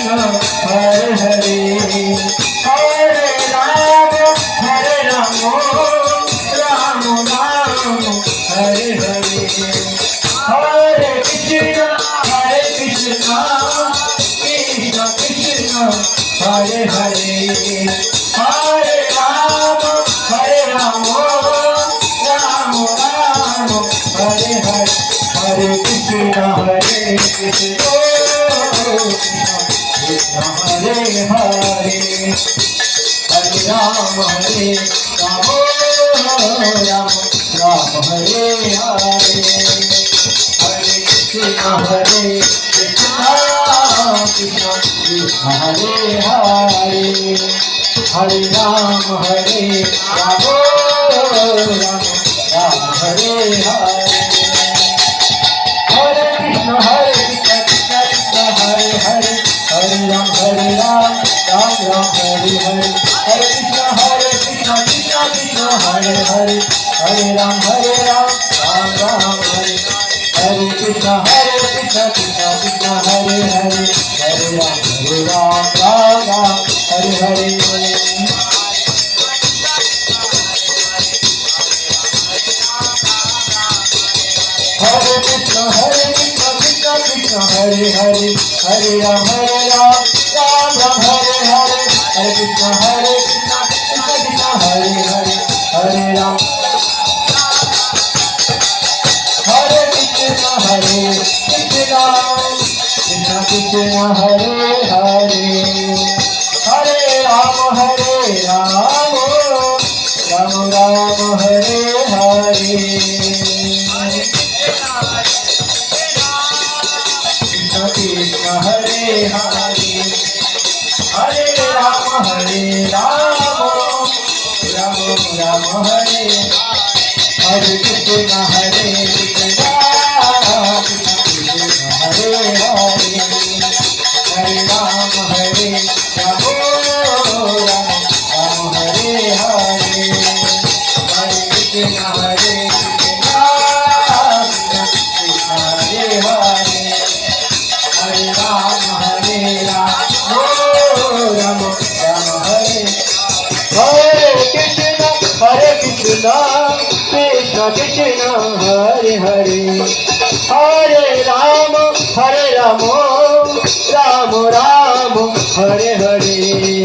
Hare Hare Hare Ram Ram Ram Hare Hare Hare Krishna Krishna Krishna Hare Hare Hare Ram Ram Ram Hare Hare Hare Krishna Krishna Hare Hare Hare Ram Ram Ram Hare Hare Hare Krishna Krishna Krishna Hare Hare Hare Ram Ram Ram Hare Hare Hare Krishna Krishna Krishna Hare Hare Hare Ram Ram Ram Hare Hare Hare Krishna Krishna Krishna Hare Hare Hare Ram Ram Ram Hare Hare Krishna Krishna Krishna Hare Hare Hare Ram Ram Ram Hare Hare Hare Krishna Krishna Krishna Hare Hare Hare Ram Ram Ram Hare Hare Hare Krishna Krishna Krishna Hare Hare Hare Ram Hare Krishna Krishna Krishna Hare Hare Hare Ram Ram Ram Hare Hare Krishna Hare Hare Hare Ram Ram Ram Hare Hare Krishna Krishna Hare Hare Hare Ram Ram Ram Hare Hare Hare Krishna Krishna Hare Hare Hare Ram Ram Hare Krishna Krishna Krishna Hare Hare Hare Ram Ram Ram Hare Hare